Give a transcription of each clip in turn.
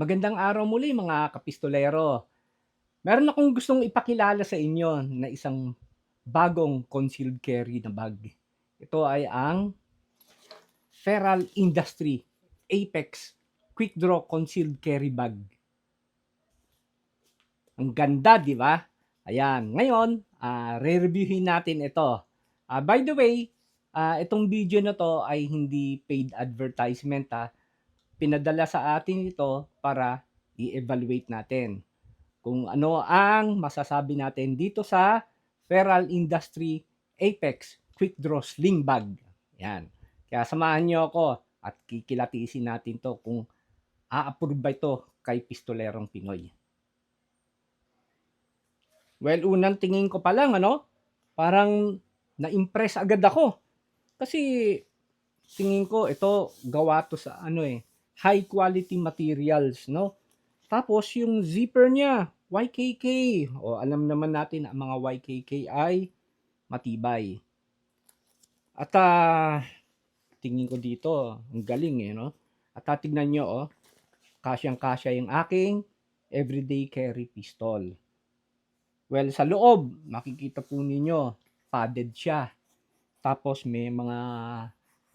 Magandang araw muli mga kapistolero. Meron akong gustong ipakilala sa inyo na isang bagong concealed carry na bag. Ito ay ang Feral Industry Apex Quick Draw Concealed Carry Bag. Ang ganda, di ba? Ayan. Ngayon, re-reviewin natin ito. By the way, itong video na to ay hindi paid advertisement Pinadala sa atin ito para i-evaluate natin kung ano ang masasabi natin dito sa Feral Industry Apex Quick Draw Sling Bag. Yan. Kaya samahan niyo ako at kikilatisin natin to kung a-approve ba ito kay Pistolerong Pinoy. Well, unang tingin ko pa lang, parang na-impress agad ako. Kasi tingin ko ito gawa to sa high quality materials, no? Tapos yung zipper niya, YKK. O alam naman natin ang mga YKK ay matibay. At tingin ko dito, ang galing no? At tignan nyo, kasyang-kasya yung aking everyday carry pistol. Well, sa loob, makikita po ninyo, padded siya. Tapos may mga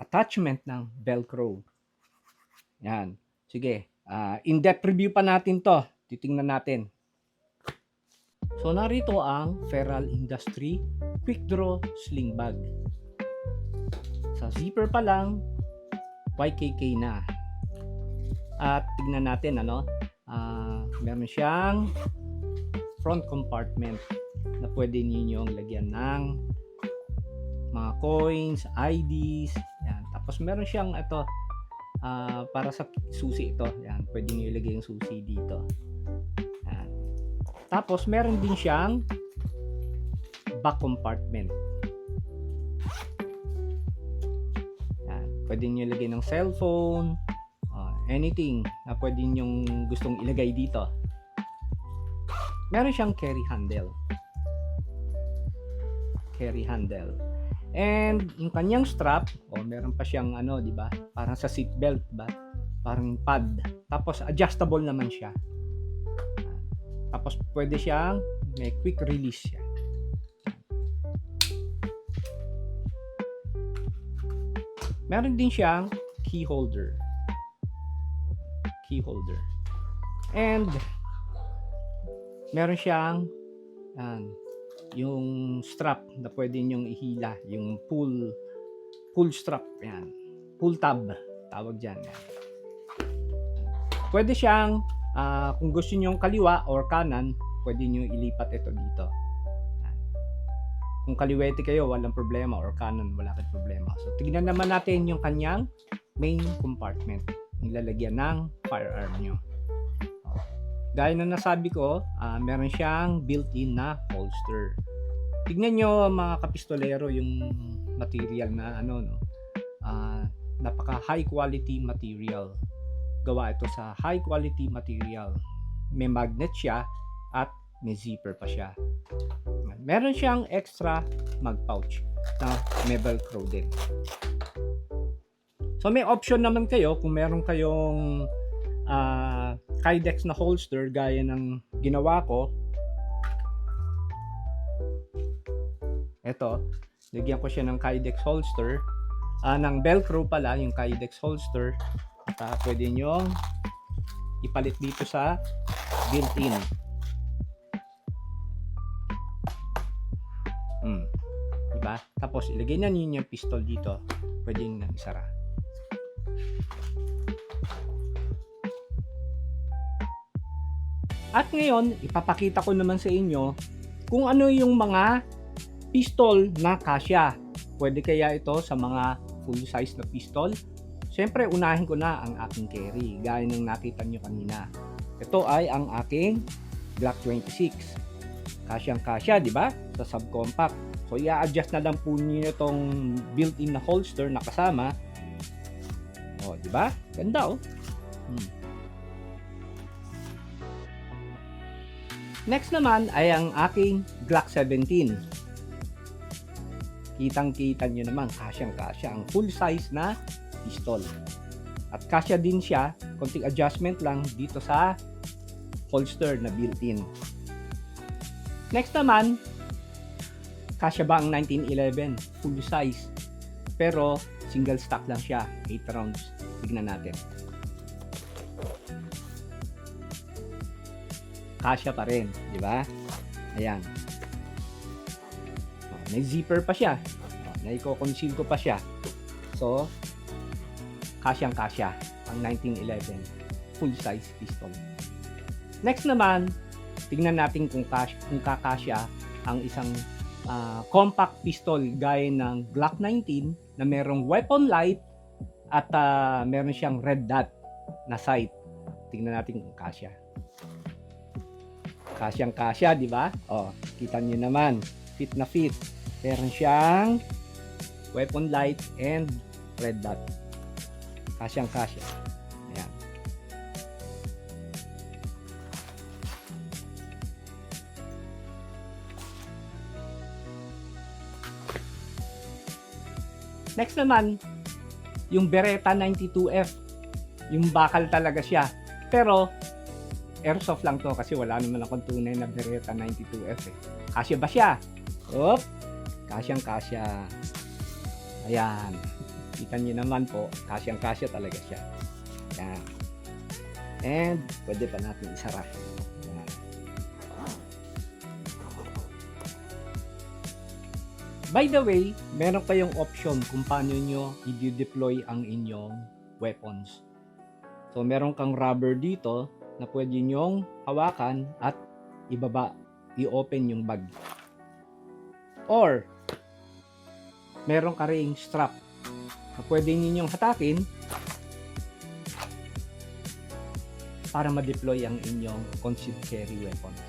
attachment ng Velcro. Yan. Sige, in-depth review pa natin to. Titingnan natin. So, narito ang Feral Industry Quick Draw Sling Bag. Sa zipper pa lang, YKK na. At tignan natin, meron siyang front compartment na pwede ninyong lagyan ng mga coins, IDs. Yan. Tapos meron siyang para sa susi ito. Yan, pwede niyo ilagay yung susi dito. Yan. Tapos meron din siyang back compartment. Yan, pwede niyo ilagay ng cellphone, anything na pwede niyo gustong ilagay dito. Meron siyang carry handle. And yung kanyang strap, meron pa siyang di ba? Parang sa seat belt, ba? Parang pad. Tapos adjustable naman siya. Tapos pwede siyang may quick release siya. Meron din siyang key holder. And meron siyang yung strap na pwede nyong ihila, yung pull strap, yan. Pull tab, tawag dyan. Yan. Pwede siyang, kung gusto nyong kaliwa or kanan, pwede nyo ilipat ito dito. Yan. Kung kaliwete kayo, walang problema, or kanan, wala kang problema. So, tignan naman natin yung kanyang main compartment, yung lalagyan ng firearm nyo. Gaya na nasabi ko, meron siyang built-in na holster. Tignan nyo mga kapistolero yung material na napaka high quality material. Gawa ito sa high quality material. May magnet siya at may zipper pa siya. Meron siyang extra mag pouch na may velcro din. So may option naman kayo kung meron kayong Kydex na holster gaya ng ginawa ko. Ito, lagyan ko siya ng Kydex holster. Ng Velcro pala, yung Kydex holster. At pwede nyo ipalit dito sa built-in. Diba? Tapos ilagay na ninyo yung pistol dito. Pwede nyo nang isara. At ngayon, ipapakita ko naman sa inyo kung ano yung mga pistol na kasya. Pwede kaya ito sa mga full size na pistol? Siyempre, unahin ko na ang aking carry. Gaya ng nakita nyo kanina. Ito ay ang aking Glock 26. Kasyang-kasya, di ba? Sa subcompact. So, i-adjust na lang po niyo itong built-in na holster na kasama. O, di ba? Ganda, Next naman ay ang aking Glock 17. Kitang-kita nyo naman, kasyang-kasya ang full size na pistol. At kasya din siya, konting adjustment lang dito sa holster na built-in. Next naman, kasya ba ang 1911? Full size. Pero single stock lang siya, 8 rounds. Tignan natin. Kasya pa rin, di ba? Ayan. May zipper pa siya. Naiko-conceal ko pa siya. So, kasyang-kasya ang 1911 full size pistol. Next naman, tingnan natin kung kakasya ang isang compact pistol gaya ng Glock 19 na merong weapon light at meron siyang red dot na sight. Tingnan natin kung kasya. Kasyang-kasya, di ba? Oh, kita niyo naman, fit na fit. Meron siyang weapon light and red dot. Kasyang-kasya. Ayan. Next naman, yung Beretta 92F. Yung bakal talaga siya. Pero, airsoft lang to kasi wala naman akong tunay na Beretta 92F eh. Kasya ba siya? Oop! Kasyang-kasya. Ayan. Kita niyo naman po, kasyang-kasya talaga siya. Ayan. And, pwede pa natin isara. Ayan. By the way, meron kayong option kung paano nyo i-deploy ang inyong weapons. So, meron kang rubber dito na pwede nyong hawakan at ibaba, i-open yung bag. Or, meron ka ring strap na pwede ninyong hatakin para ma-deploy ang inyong concealed carry weapons.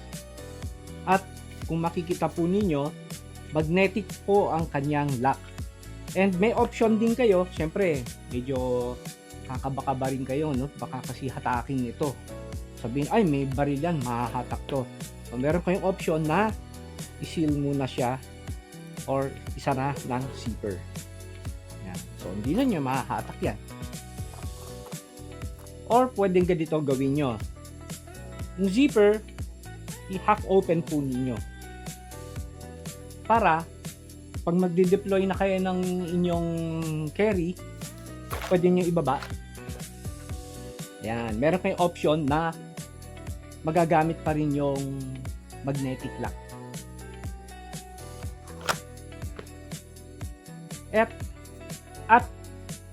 At kung makikita po ninyo, magnetic po ang kanyang lock. And may option din kayo, syempre, medyo kakabaka rin kayo, no? Baka kasi hatakin ito. Sabihin, ay may baril yan, mahahatak to. So, meron kayong option na i-seal muna siya or isara ng zipper. Yan. So, hindi na nyo mahahatak yan. Or, pwedeng ganito gawin nyo. Yung zipper, i-half open po ninyo. Para, pag magde-deploy na kayo ng inyong carry, pwede nyo ibaba. Yan. Meron kayong option na magagamit pa rin yung magnetic lock. At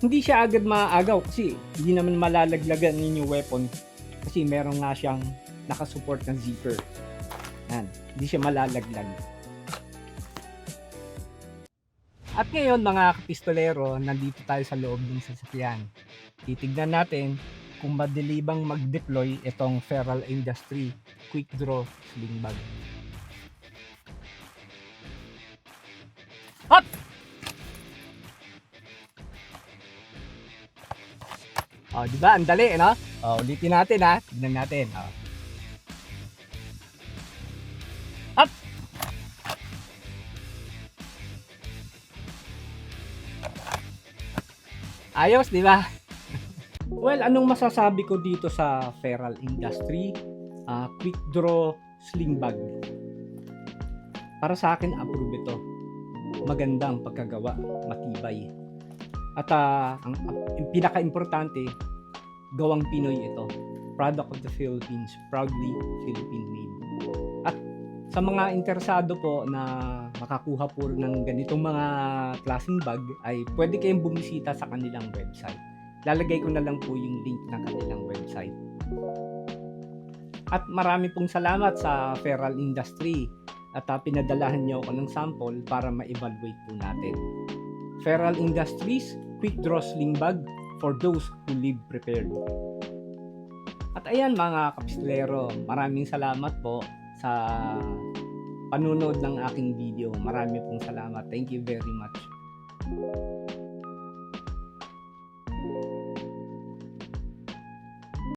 hindi siya agad maaagaw kasi hindi naman malalaglagan ninyo weapon kasi meron nga siyang nakasupport ng zipper. Yan. Hindi siya malalaglag. At ngayon mga kapistolero, nandito tayo sa loob ng sasakyan. Titignan natin kung madali bang mag-deploy itong Feral Industry Quick Draw Sling Bag. Hop! Oh, di ba? Ang dali, no? Oh, ulitin natin ha. Tignan natin. Oh. Hop! Ayos, di ba? Well, anong masasabi ko dito sa Feral Industry Quick Draw Sling Bag? Para sa akin, approve ito. Magandang pagkagawa, matibay. At ang pinaka-importante, gawang Pinoy ito. Product of the Philippines, proudly Philippine made. At sa mga interesado po na makakuha po ng ganitong mga klaseng bag, ay pwede kayong bumisita sa kanilang website. Lalagay ko na lang po yung link ng kanilang website. At marami pong salamat sa Feral Industry at pinadalahan niyo ako ng sample para ma-evaluate po natin. Feral Industries Quick Draw Sling Bag for those who live prepared. At ayan mga kapistolero, maraming salamat po sa panunood ng aking video. Marami pong salamat. Thank you very much.